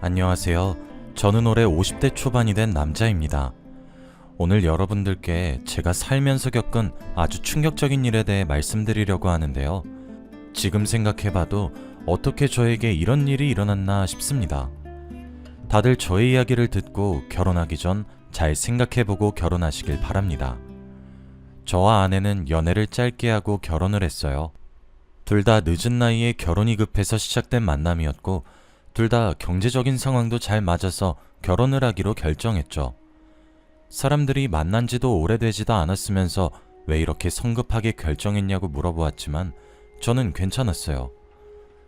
안녕하세요. 저는 올해 50대 초반이 된 남자입니다. 오늘 여러분들께 제가 살면서 겪은 아주 충격적인 일에 대해 말씀드리려고 하는데요. 지금 생각해봐도 어떻게 저에게 이런 일이 일어났나 싶습니다. 다들 저의 이야기를 듣고 결혼하기 전 잘 생각해보고 결혼하시길 바랍니다. 저와 아내는 연애를 짧게 하고 결혼을 했어요. 둘 다 늦은 나이에 결혼이 급해서 시작된 만남이었고 둘 다 경제적인 상황도 잘 맞아서 결혼을 하기로 결정했죠. 사람들이 만난 지도 오래되지도 않았으면서 왜 이렇게 성급하게 결정했냐고 물어보았지만 저는 괜찮았어요.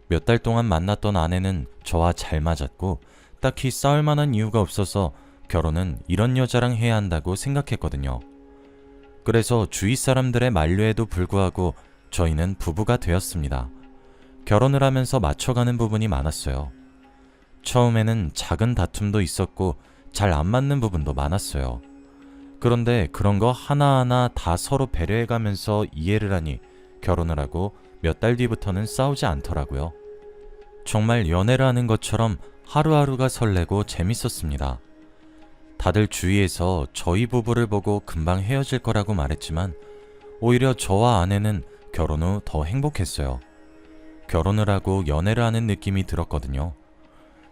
몇 달 동안 만났던 아내는 저와 잘 맞았고 딱히 싸울 만한 이유가 없어서 결혼은 이런 여자랑 해야 한다고 생각했거든요. 그래서 주위 사람들의 만류에도 불구하고 저희는 부부가 되었습니다. 결혼을 하면서 맞춰가는 부분이 많았어요. 처음에는 작은 다툼도 있었고 잘 안 맞는 부분도 많았어요. 그런데 그런 거 하나하나 다 서로 배려해가면서 이해를 하니 결혼을 하고 몇 달 뒤부터는 싸우지 않더라고요. 정말 연애를 하는 것처럼 하루하루가 설레고 재밌었습니다. 다들 주위에서 저희 부부를 보고 금방 헤어질 거라고 말했지만 오히려 저와 아내는 결혼 후 더 행복했어요. 결혼을 하고 연애를 하는 느낌이 들었거든요.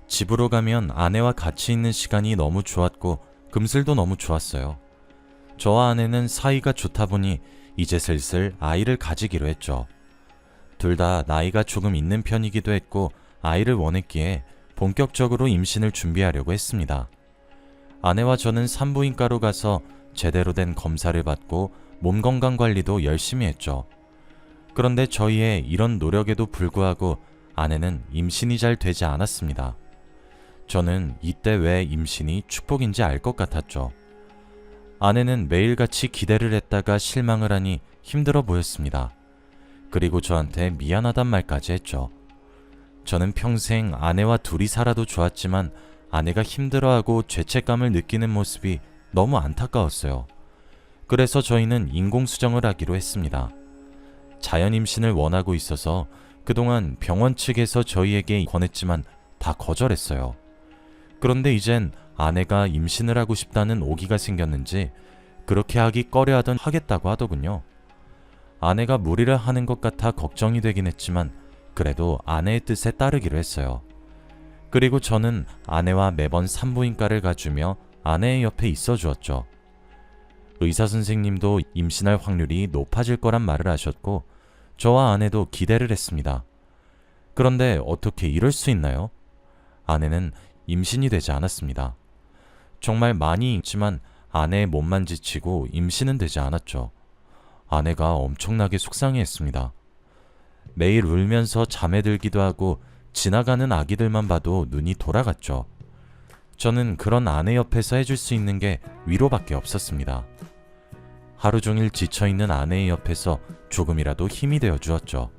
집으로 가면 아내와 같이 있는 시간이 너무 좋았고 금슬도 너무 좋았어요. 저와 아내는 사이가 좋다 보니 이제 슬슬 아이를 가지기로 했죠. 둘 다 나이가 조금 있는 편이기도 했고 아이를 원했기에 본격적으로 임신을 준비하려고 했습니다. 아내와 저는 산부인과로 가서 제대로 된 검사를 받고 몸 건강 관리도 열심히 했죠. 그런데 저희의 이런 노력에도 불구하고 아내는 임신이 잘 되지 않았습니다. 저는 이때 왜 임신이 축복인지 알 것 같았죠. 아내는 매일같이 기대를 했다가 실망을 하니 힘들어 보였습니다. 그리고 저한테 미안하단 말까지 했죠. 저는 평생 아내와 둘이 살아도 좋았지만 아내가 힘들어하고 죄책감을 느끼는 모습이 너무 안타까웠어요. 그래서 저희는 인공수정을 하기로 했습니다. 자연 임신을 원하고 있어서 그동안 병원 측에서 저희에게 권했지만 다 거절했어요. 그런데 이젠 아내가 임신을 하고 싶다는 오기가 생겼는지 그렇게 하기 꺼려하던 하겠다고 하더군요. 아내가 무리를 하는 것 같아 걱정이 되긴 했지만 그래도 아내의 뜻에 따르기로 했어요. 그리고 저는 아내와 매번 산부인과를 가주며 아내의 옆에 있어 주었죠. 의사 선생님도 임신할 확률이 높아질 거란 말을 하셨고 저와 아내도 기대를 했습니다. 그런데 어떻게 이럴 수 있나요? 아내는 임신이 되지 않았습니다. 정말 많이 있지만 아내의 몸만 지치고 임신은 되지 않았죠. 아내가 엄청나게 속상해했습니다. 매일 울면서 잠에 들기도 하고 지나가는 아기들만 봐도 눈이 돌아갔죠. 저는 그런 아내 옆에서 해줄 수 있는 게 위로밖에 없었습니다. 하루 종일 지쳐있는 아내의 옆에서 조금이라도 힘이 되어 주었죠.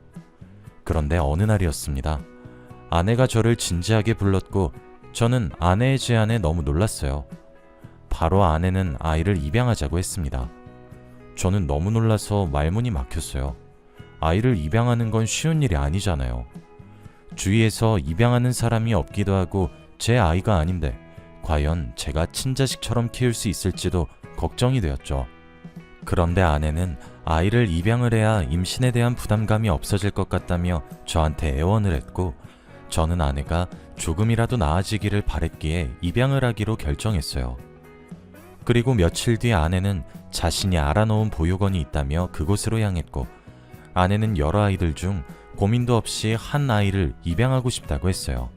그런데 어느 날이었습니다. 아내가 저를 진지하게 불렀고 저는 아내의 제안에 너무 놀랐어요. 바로 아내는 아이를 입양하자고 했습니다. 저는 너무 놀라서 말문이 막혔어요. 아이를 입양하는 건 쉬운 일이 아니잖아요. 주위에서 입양하는 사람이 없기도 하고 제 아이가 아닌데 과연 제가 친자식처럼 키울 수 있을지도 걱정이 되었죠. 그런데 아내는 아이를 입양을 해야 임신에 대한 부담감이 없어질 것 같다며 저한테 애원을 했고 저는 아내가 조금이라도 나아지기를 바랬기에 입양을 하기로 결정했어요. 그리고 며칠 뒤 아내는 자신이 알아놓은 보육원이 있다며 그곳으로 향했고 아내는 여러 아이들 중 고민도 없이 한 아이를 입양하고 싶다고 했어요.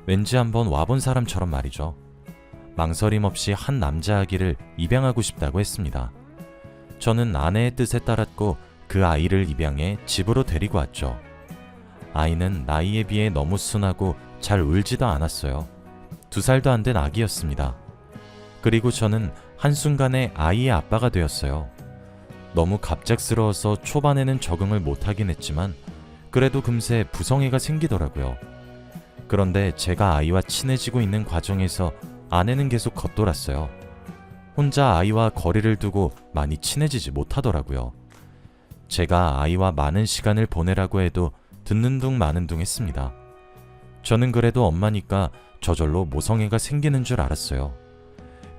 왠지 한번 와본 사람처럼 말이죠. 망설임 없이 한 남자 아기를 입양하고 싶다고 했습니다. 저는 아내의 뜻에 따랐고 그 아이를 입양해 집으로 데리고 왔죠. 아이는 나이에 비해 너무 순하고 잘 울지도 않았어요. 2살도 안 된 아기였습니다. 그리고 저는 한순간에 아이의 아빠가 되었어요. 너무 갑작스러워서 초반에는 적응을 못하긴 했지만 그래도 금세 부성애가 생기더라고요. 그런데 제가 아이와 친해지고 있는 과정에서 아내는 계속 겉돌았어요. 혼자 아이와 거리를 두고 많이 친해지지 못하더라고요. 제가 아이와 많은 시간을 보내라고 해도 듣는 둥 마는 둥 했습니다. 저는 그래도 엄마니까 저절로 모성애가 생기는 줄 알았어요.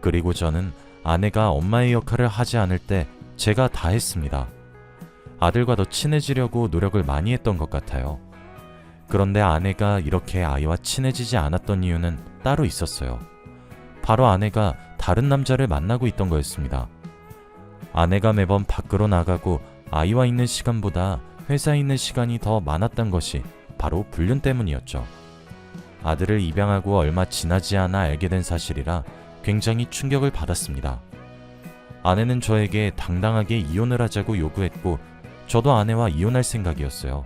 그리고 저는 아내가 엄마의 역할을 하지 않을 때 제가 다 했습니다. 아들과 더 친해지려고 노력을 많이 했던 것 같아요. 그런데 아내가 이렇게 아이와 친해지지 않았던 이유는 따로 있었어요. 바로 아내가 다른 남자를 만나고 있던 거였습니다. 아내가 매번 밖으로 나가고 아이와 있는 시간보다 회사에 있는 시간이 더 많았던 것이 바로 불륜 때문이었죠. 아들을 입양하고 얼마 지나지 않아 알게 된 사실이라 굉장히 충격을 받았습니다. 아내는 저에게 당당하게 이혼을 하자고 요구했고 저도 아내와 이혼할 생각이었어요.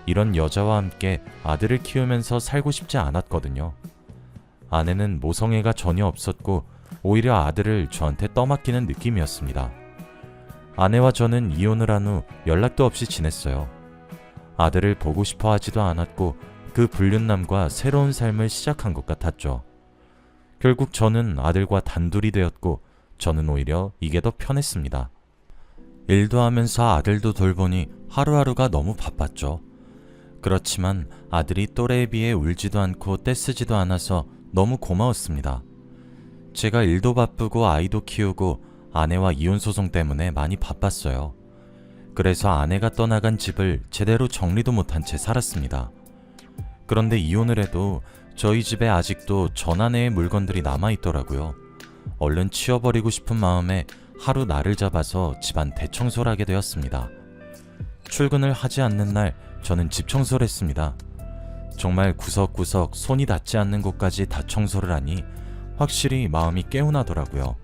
이런 여자와 함께 아들을 키우면서 살고 싶지 않았거든요. 아내는 모성애가 전혀 없었고 오히려 아들을 저한테 떠맡기는 느낌이었습니다. 아내와 저는 이혼을 한 후 연락도 없이 지냈어요. 아들을 보고 싶어 하지도 않았고 그 불륜남과 새로운 삶을 시작한 것 같았죠. 결국 저는 아들과 단둘이 되었고 저는 오히려 이게 더 편했습니다. 일도 하면서 아들도 돌보니 하루하루가 너무 바빴죠. 그렇지만 아들이 또래에 비해 울지도 않고 떼쓰지도 않아서 너무 고마웠습니다. 제가 일도 바쁘고 아이도 키우고 아내와 이혼 소송 때문에 많이 바빴어요. 그래서 아내가 떠나간 집을 제대로 정리도 못한 채 살았습니다. 그런데 이혼을 해도 저희 집에 아직도 전 아내의 물건들이 남아있더라고요. 얼른 치워버리고 싶은 마음에 하루 날을 잡아서 집안 대청소를 하게 되었습니다. 출근을 하지 않는 날 저는 집 청소를 했습니다. 정말 구석구석 손이 닿지 않는 곳까지 다 청소를 하니 확실히 마음이 개운하더라고요.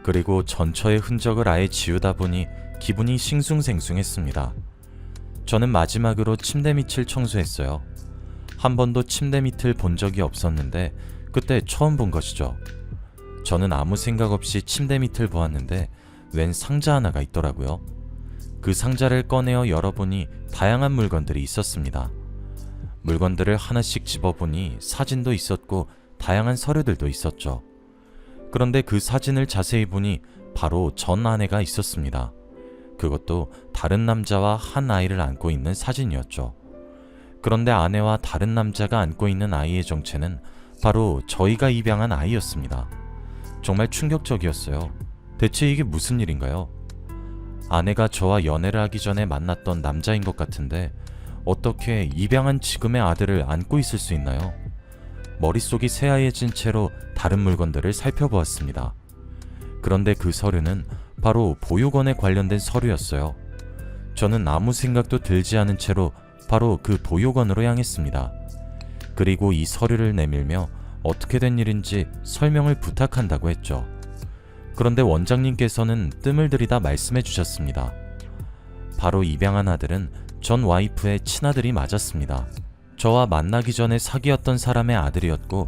그리고 전처의 흔적을 아예 지우다 보니 기분이 싱숭생숭했습니다. 저는 마지막으로 침대 밑을 청소했어요. 한 번도 침대 밑을 본 적이 없었는데 그때 처음 본 것이죠. 저는 아무 생각 없이 침대 밑을 보았는데 웬 상자 하나가 있더라고요. 그 상자를 꺼내어 열어보니 다양한 물건들이 있었습니다. 물건들을 하나씩 집어보니 사진도 있었고 다양한 서류들도 있었죠. 그런데 그 사진을 자세히 보니 바로 전 아내가 있었습니다. 그것도 다른 남자와 한 아이를 안고 있는 사진이었죠. 그런데 아내와 다른 남자가 안고 있는 아이의 정체는 바로 저희가 입양한 아이였습니다. 정말 충격적이었어요. 대체 이게 무슨 일인가요? 아내가 저와 연애를 하기 전에 만났던 남자인 것 같은데 어떻게 입양한 지금의 아들을 안고 있을 수 있나요? 머릿속이 새하얘진 채로 다른 물건들을 살펴보았습니다. 그런데 그 서류는 바로 보육원에 관련된 서류였어요. 저는 아무 생각도 들지 않은 채로 바로 그 보육원으로 향했습니다. 그리고 이 서류를 내밀며 어떻게 된 일인지 설명을 부탁한다고 했죠. 그런데 원장님께서는 뜸을 들이다 말씀해 주셨습니다. 바로 입양한 아들은 전 와이프의 친아들이 맞았습니다. 저와 만나기 전에 사귀었던 사람의 아들이었고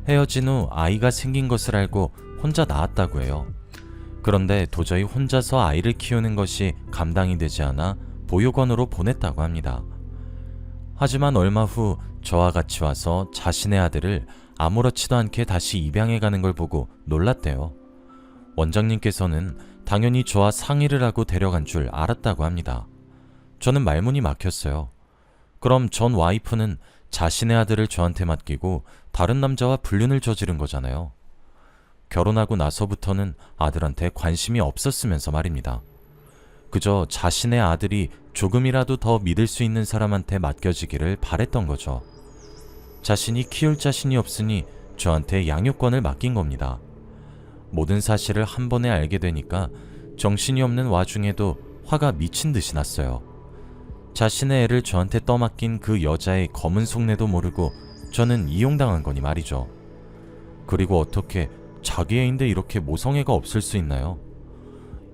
헤어진 후 아이가 생긴 것을 알고 혼자 낳았다고 해요. 그런데 도저히 혼자서 아이를 키우는 것이 감당이 되지 않아 보육원으로 보냈다고 합니다. 하지만 얼마 후 저와 같이 와서 자신의 아들을 아무렇지도 않게 다시 입양해가는 걸 보고 놀랐대요. 원장님께서는 당연히 저와 상의를 하고 데려간 줄 알았다고 합니다. 저는 말문이 막혔어요. 그럼 전 와이프는 자신의 아들을 저한테 맡기고 다른 남자와 불륜을 저지른 거잖아요. 결혼하고 나서부터는 아들한테 관심이 없었으면서 말입니다. 그저 자신의 아들이 조금이라도 더 믿을 수 있는 사람한테 맡겨지기를 바랬던 거죠. 자신이 키울 자신이 없으니 저한테 양육권을 맡긴 겁니다. 모든 사실을 한 번에 알게 되니까 정신이 없는 와중에도 화가 미친 듯이 났어요. 자신의 애를 저한테 떠맡긴 그 여자의 검은 속내도 모르고 저는 이용당한 거니 말이죠. 그리고 어떻게 자기 애인데 이렇게 모성애가 없을 수 있나요?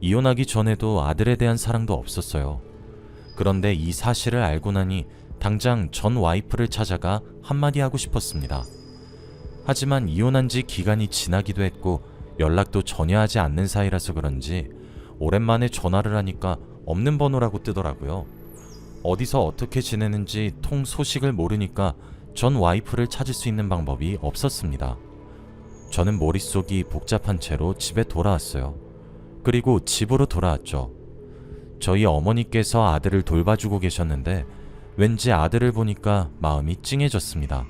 이혼하기 전에도 아들에 대한 사랑도 없었어요. 그런데 이 사실을 알고 나니 당장 전 와이프를 찾아가 한마디 하고 싶었습니다. 하지만 이혼한 지 기간이 지나기도 했고 연락도 전혀 하지 않는 사이라서 그런지 오랜만에 전화를 하니까 없는 번호라고 뜨더라고요. 어디서 어떻게 지내는지 통 소식을 모르니까 전 와이프를 찾을 수 있는 방법이 없었습니다. 저는 머릿속이 복잡한 채로 집에 돌아왔어요. 그리고 집으로 돌아왔죠. 저희 어머니께서 아들을 돌봐주고 계셨는데 왠지 아들을 보니까 마음이 찡해졌습니다.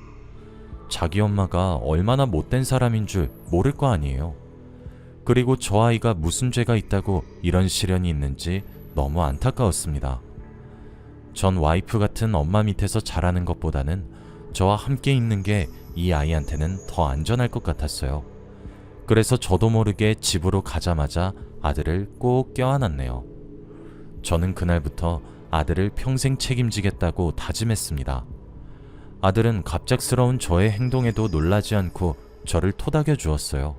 자기 엄마가 얼마나 못된 사람인 줄 모를 거 아니에요. 그리고 저 아이가 무슨 죄가 있다고 이런 시련이 있는지 너무 안타까웠습니다. 전 와이프 같은 엄마 밑에서 자라는 것보다는 저와 함께 있는 게 이 아이한테는 더 안전할 것 같았어요. 그래서 저도 모르게 집으로 가자마자 아들을 꼭 껴안았네요. 저는 그날부터 아들을 평생 책임지겠다고 다짐했습니다. 아들은 갑작스러운 저의 행동에도 놀라지 않고 저를 토닥여 주었어요.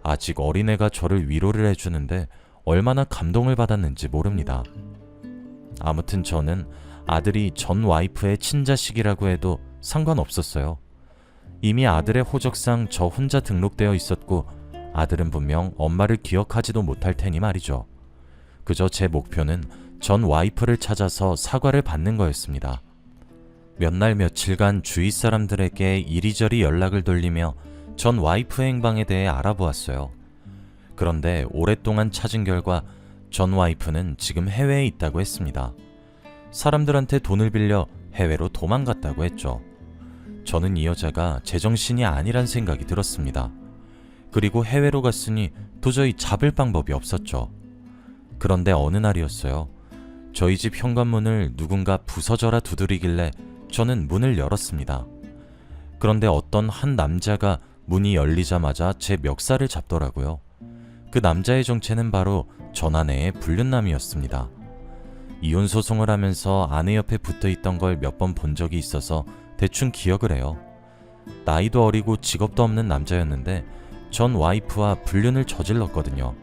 아직 어린애가 저를 위로를 해주는데 얼마나 감동을 받았는지 모릅니다. 아무튼 저는 아들이 전 와이프의 친자식이라고 해도 상관없었어요. 이미 아들의 호적상 저 혼자 등록되어 있었고 아들은 분명 엄마를 기억하지도 못할 테니 말이죠. 그저 제 목표는 전 와이프를 찾아서 사과를 받는 거였습니다. 몇 날 며칠간 주위 사람들에게 이리저리 연락을 돌리며 전 와이프의 행방에 대해 알아보았어요. 그런데 오랫동안 찾은 결과 전 와이프는 지금 해외에 있다고 했습니다. 사람들한테 돈을 빌려 해외로 도망갔다고 했죠. 저는 이 여자가 제정신이 아니란 생각이 들었습니다. 그리고 해외로 갔으니 도저히 잡을 방법이 없었죠. 그런데 어느 날이었어요. 저희 집 현관문을 누군가 부서져라 두드리길래 저는 문을 열었습니다. 그런데 어떤 한 남자가 문이 열리자마자 제 멱살을 잡더라고요. 그 남자의 정체는 바로 전 아내의 불륜남이었습니다. 이혼 소송을 하면서 아내 옆에 붙어있던 걸 몇 번 본 적이 있어서 대충 기억을 해요. 나이도 어리고 직업도 없는 남자였는데 전 와이프와 불륜을 저질렀거든요.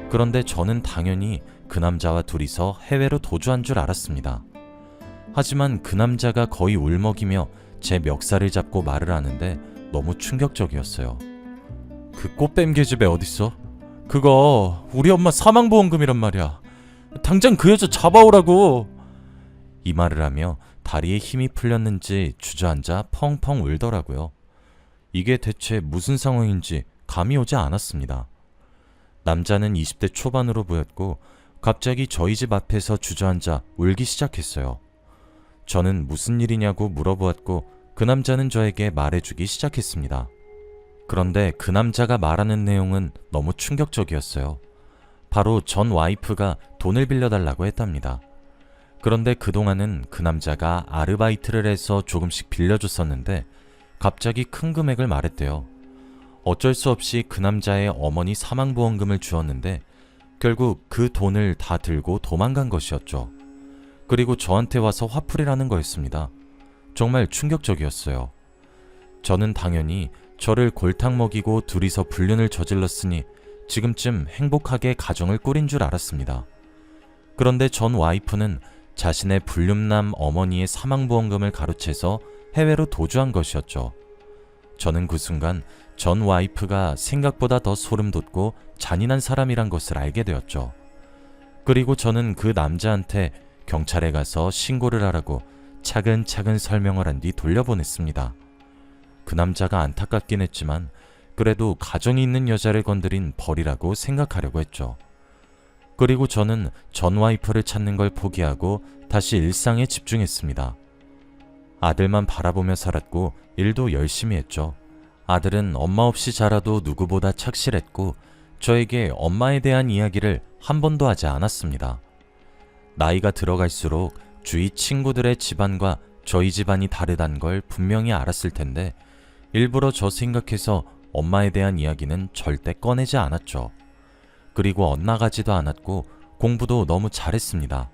그런데 저는 당연히 그 남자와 둘이서 해외로 도주한 줄 알았습니다. 하지만 그 남자가 거의 울먹이며 제 멱살을 잡고 말을 하는데 너무 충격적이었어요. 그 꽃뱀 계집애 어딨어? 그거 우리 엄마 사망보험금이란 말이야. 당장 그 여자 잡아오라고. 이 말을 하며 다리에 힘이 풀렸는지 주저앉아 펑펑 울더라고요. 이게 대체 무슨 상황인지 감이 오지 않았습니다. 남자는 20대 초반으로 보였고 갑자기 저희 집 앞에서 주저앉아 울기 시작했어요. 저는 무슨 일이냐고 물어보았고 그 남자는 저에게 말해주기 시작했습니다. 그런데 그 남자가 말하는 내용은 너무 충격적이었어요. 바로 전 와이프가 돈을 빌려달라고 했답니다. 그런데 그동안은 그 남자가 아르바이트를 해서 조금씩 빌려줬었는데 갑자기 큰 금액을 말했대요. 어쩔 수 없이 그 남자의 어머니 사망보험금을 주었는데 결국 그 돈을 다 들고 도망간 것이었죠. 그리고 저한테 와서 화풀이라는 거였습니다. 정말 충격적이었어요. 저는 당연히 저를 골탕 먹이고 둘이서 불륜을 저질렀으니 지금쯤 행복하게 가정을 꾸린 줄 알았습니다. 그런데 전 와이프는 자신의 불륜남 어머니의 사망보험금을 가로채서 해외로 도주한 것이었죠. 저는 그 순간 전 와이프가 생각보다 더 소름 돋고 잔인한 사람이란 것을 알게 되었죠. 그리고 저는 그 남자한테 경찰에 가서 신고를 하라고 차근차근 설명을 한 뒤 돌려보냈습니다. 그 남자가 안타깝긴 했지만 그래도 가정이 있는 여자를 건드린 벌이라고 생각하려고 했죠. 그리고 저는 전 와이프를 찾는 걸 포기하고 다시 일상에 집중했습니다. 아들만 바라보며 살았고 일도 열심히 했죠. 아들은 엄마 없이 자라도 누구보다 착실했고 저에게 엄마에 대한 이야기를 한 번도 하지 않았습니다. 나이가 들어갈수록 주위 친구들의 집안과 저희 집안이 다르단 걸 분명히 알았을 텐데 일부러 저 생각해서 엄마에 대한 이야기는 절대 꺼내지 않았죠. 그리고 엇나가지도 않았고 공부도 너무 잘했습니다.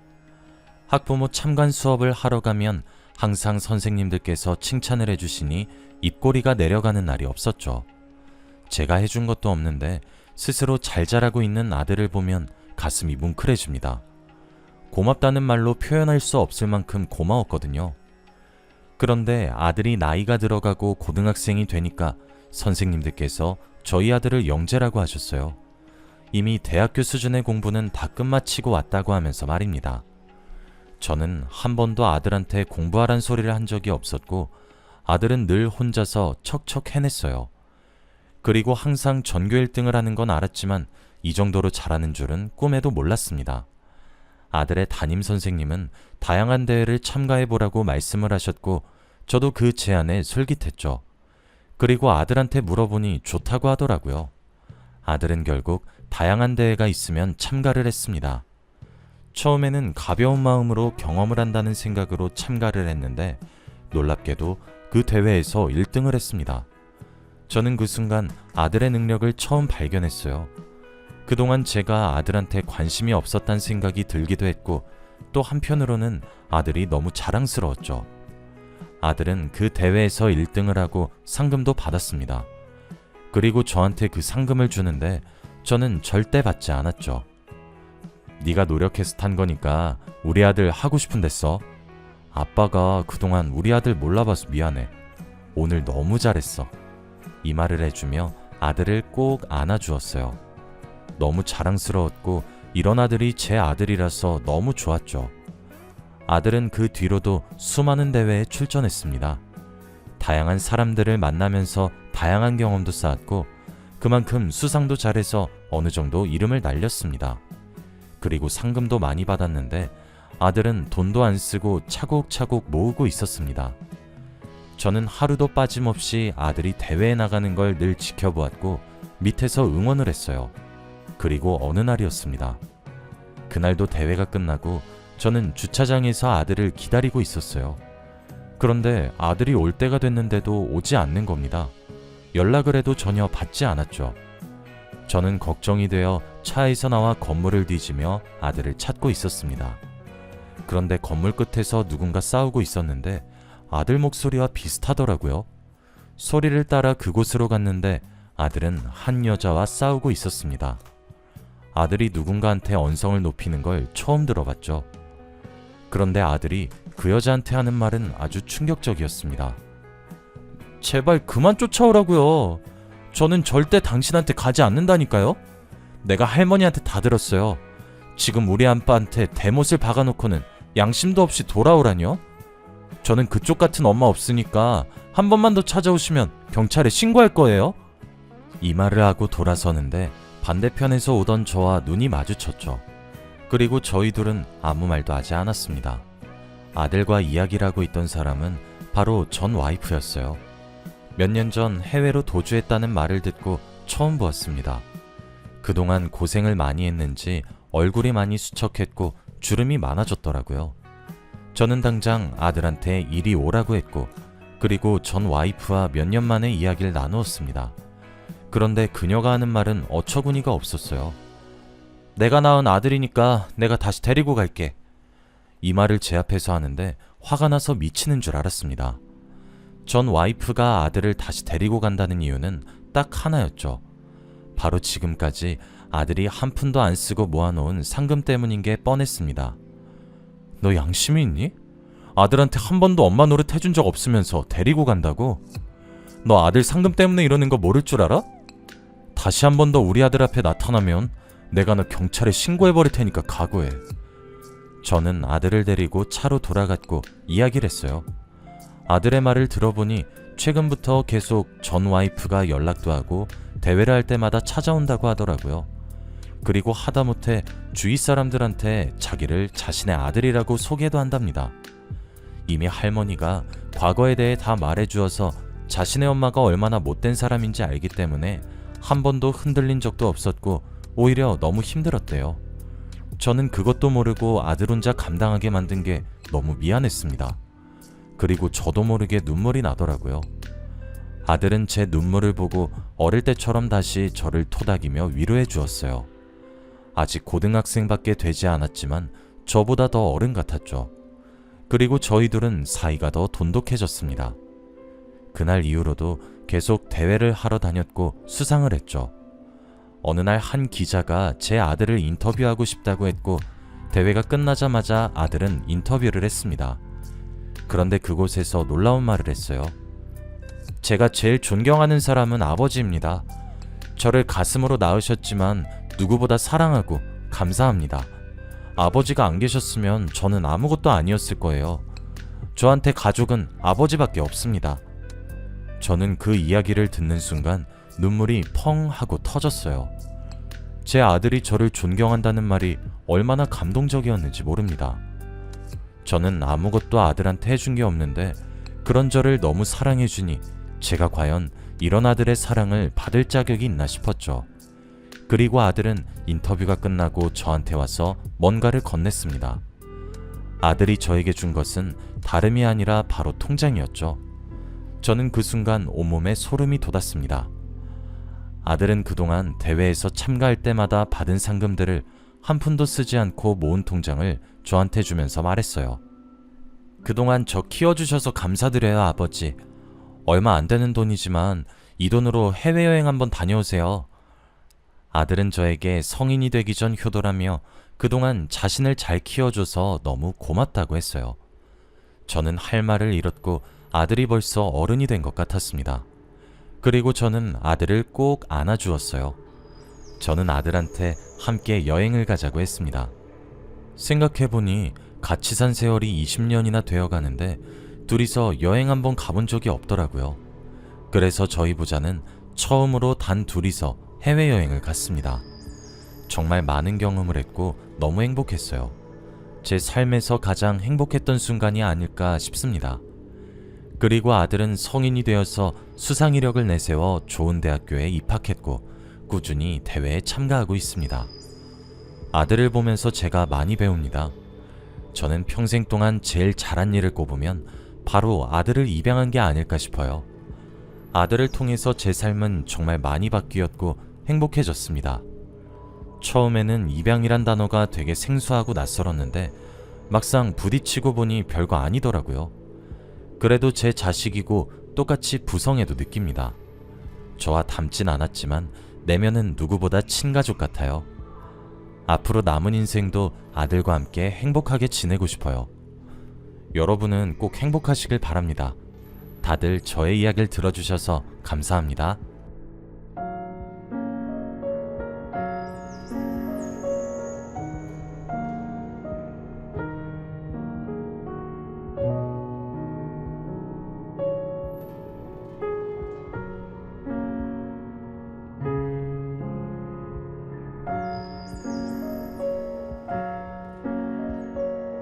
학부모 참관 수업을 하러 가면 항상 선생님들께서 칭찬을 해주시니 입꼬리가 내려가는 날이 없었죠. 제가 해준 것도 없는데 스스로 잘 자라고 있는 아들을 보면 가슴이 뭉클해집니다. 고맙다는 말로 표현할 수 없을 만큼 고마웠거든요. 그런데 아들이 나이가 들어가고 고등학생이 되니까 선생님들께서 저희 아들을 영재라고 하셨어요. 이미 대학교 수준의 공부는 다 끝마치고 왔다고 하면서 말입니다. 저는 한 번도 아들한테 공부하란 소리를 한 적이 없었고 아들은 늘 혼자서 척척 해냈어요. 그리고 항상 전교 1등을 하는 건 알았지만 이 정도로 잘하는 줄은 꿈에도 몰랐습니다. 아들의 담임 선생님은 다양한 대회를 참가해보라고 말씀을 하셨고 저도 그 제안에 솔깃했죠. 그리고 아들한테 물어보니 좋다고 하더라고요. 아들은 결국 다양한 대회가 있으면 참가를 했습니다. 처음에는 가벼운 마음으로 경험을 한다는 생각으로 참가를 했는데 놀랍게도 그 대회에서 1등을 했습니다. 저는 그 순간 아들의 능력을 처음 발견했어요. 그동안 제가 아들한테 관심이 없었단 생각이 들기도 했고 또 한편으로는 아들이 너무 자랑스러웠죠. 아들은 그 대회에서 1등을 하고 상금도 받았습니다. 그리고 저한테 그 상금을 주는데 저는 절대 받지 않았죠. 네가 노력해서 탄 거니까 우리 아들 하고 싶은 데 써. 아빠가 그동안 우리 아들 몰라봐서 미안해. 오늘 너무 잘했어. 이 말을 해주며 아들을 꼭 안아주었어요. 너무 자랑스러웠고 이런 아들이 제 아들이라서 너무 좋았죠. 아들은 그 뒤로도 수많은 대회에 출전했습니다. 다양한 사람들을 만나면서 다양한 경험도 쌓았고 그만큼 수상도 잘해서 어느 정도 이름을 날렸습니다. 그리고 상금도 많이 받았는데 아들은 돈도 안 쓰고 차곡차곡 모으고 있었습니다. 저는 하루도 빠짐없이 아들이 대회에 나가는 걸 늘 지켜보았고 밑에서 응원을 했어요. 그리고 어느 날이었습니다. 그날도 대회가 끝나고 저는 주차장에서 아들을 기다리고 있었어요. 그런데 아들이 올 때가 됐는데도 오지 않는 겁니다. 연락을 해도 전혀 받지 않았죠. 저는 걱정이 되어 차에서 나와 건물을 뒤지며 아들을 찾고 있었습니다. 그런데 건물 끝에서 누군가 싸우고 있었는데 아들 목소리와 비슷하더라고요. 소리를 따라 그곳으로 갔는데 아들은 한 여자와 싸우고 있었습니다. 아들이 누군가한테 언성을 높이는 걸 처음 들어봤죠. 그런데 아들이 그 여자한테 하는 말은 아주 충격적이었습니다. 제발 그만 쫓아오라고요. 저는 절대 당신한테 가지 않는다니까요. 내가 할머니한테 다 들었어요. 지금 우리 아빠한테 대못을 박아놓고는 양심도 없이 돌아오라뇨? 저는 그쪽 같은 엄마 없으니까 한 번만 더 찾아오시면 경찰에 신고할 거예요. 이 말을 하고 돌아서는데 반대편에서 오던 저와 눈이 마주쳤죠. 그리고 저희 둘은 아무 말도 하지 않았습니다. 아들과 이야기를 하고 있던 사람은 바로 전 와이프였어요. 몇 년 전 해외로 도주했다는 말을 듣고 처음 보았습니다. 그동안 고생을 많이 했는지 얼굴이 많이 수척했고 주름이 많아졌더라고요. 저는 당장 아들한테 이리 오라고 했고 그리고 전 와이프와 몇 년 만에 이야기를 나누었습니다. 그런데 그녀가 하는 말은 어처구니가 없었어요. 내가 낳은 아들이니까 내가 다시 데리고 갈게. 이 말을 제 앞에서 하는데 화가 나서 미치는 줄 알았습니다. 전 와이프가 아들을 다시 데리고 간다는 이유는 딱 하나였죠. 바로 지금까지 아들이 한 푼도 안 쓰고 모아놓은 상금 때문인 게 뻔했습니다. 너 양심이 있니? 아들한테 한 번도 엄마 노릇 해준 적 없으면서 데리고 간다고? 너 아들 상금 때문에 이러는 거 모를 줄 알아? 다시 한 번 더 우리 아들 앞에 나타나면 내가 너 경찰에 신고해버릴 테니까 각오해. 저는 아들을 데리고 차로 돌아갔고 이야기를 했어요. 아들의 말을 들어보니 최근부터 계속 전 와이프가 연락도 하고 대회를 할 때마다 찾아온다고 하더라고요. 그리고 하다못해 주위 사람들한테 자기를 자신의 아들이라고 소개도 한답니다. 이미 할머니가 과거에 대해 다 말해주어서 자신의 엄마가 얼마나 못된 사람인지 알기 때문에 한 번도 흔들린 적도 없었고 오히려 너무 힘들었대요. 저는 그것도 모르고 아들 혼자 감당하게 만든 게 너무 미안했습니다. 그리고 저도 모르게 눈물이 나더라고요. 아들은 제 눈물을 보고 어릴 때처럼 다시 저를 토닥이며 위로해 주었어요. 아직 고등학생밖에 되지 않았지만 저보다 더 어른 같았죠. 그리고 저희 둘은 사이가 더 돈독해졌습니다. 그날 이후로도 계속 대회를 하러 다녔고 수상을 했죠. 어느 날 한 기자가 제 아들을 인터뷰하고 싶다고 했고 대회가 끝나자마자 아들은 인터뷰를 했습니다. 그런데 그곳에서 놀라운 말을 했어요. 제가 제일 존경하는 사람은 아버지입니다. 저를 가슴으로 낳으셨지만 누구보다 사랑하고 감사합니다. 아버지가 안 계셨으면 저는 아무것도 아니었을 거예요. 저한테 가족은 아버지밖에 없습니다. 저는 그 이야기를 듣는 순간 눈물이 펑 하고 터졌어요. 제 아들이 저를 존경한다는 말이 얼마나 감동적이었는지 모릅니다. 저는 아무것도 아들한테 해준 게 없는데 그런 저를 너무 사랑해주니 제가 과연 이런 아들의 사랑을 받을 자격이 있나 싶었죠. 그리고 아들은 인터뷰가 끝나고 저한테 와서 뭔가를 건넸습니다. 아들이 저에게 준 것은 다름이 아니라 바로 통장이었죠. 저는 그 순간 온몸에 소름이 돋았습니다. 아들은 그동안 대회에서 참가할 때마다 받은 상금들을 한 푼도 쓰지 않고 모은 통장을 저한테 주면서 말했어요. 그동안 저 키워주셔서 감사드려요, 아버지. 얼마 안 되는 돈이지만 이 돈으로 해외여행 한번 다녀오세요. 아들은 저에게 성인이 되기 전 효도라며 그동안 자신을 잘 키워줘서 너무 고맙다고 했어요. 저는 할 말을 잃었고 아들이 벌써 어른이 된 것 같았습니다. 그리고 저는 아들을 꼭 안아주었어요. 저는 아들한테 함께 여행을 가자고 했습니다. 생각해보니 같이 산 세월이 20년이나 되어가는데 둘이서 여행 한번 가본 적이 없더라고요. 그래서 저희 부자는 처음으로 단 둘이서 해외여행을 갔습니다. 정말 많은 경험을 했고 너무 행복했어요. 제 삶에서 가장 행복했던 순간이 아닐까 싶습니다. 그리고 아들은 성인이 되어서 수상 이력을 내세워 좋은 대학교에 입학했고 꾸준히 대회에 참가하고 있습니다. 아들을 보면서 제가 많이 배웁니다. 저는 평생 동안 제일 잘한 일을 꼽으면 바로 아들을 입양한 게 아닐까 싶어요. 아들을 통해서 제 삶은 정말 많이 바뀌었고 행복해졌습니다. 처음에는 입양이란 단어가 되게 생소하고 낯설었는데 막상 부딪히고 보니 별거 아니더라고요. 그래도 제 자식이고 똑같이 부성애도 느낍니다. 저와 닮진 않았지만 내면은 누구보다 친가족 같아요. 앞으로 남은 인생도 아들과 함께 행복하게 지내고 싶어요. 여러분은 꼭 행복하시길 바랍니다. 다들 저의 이야기를 들어주셔서 감사합니다.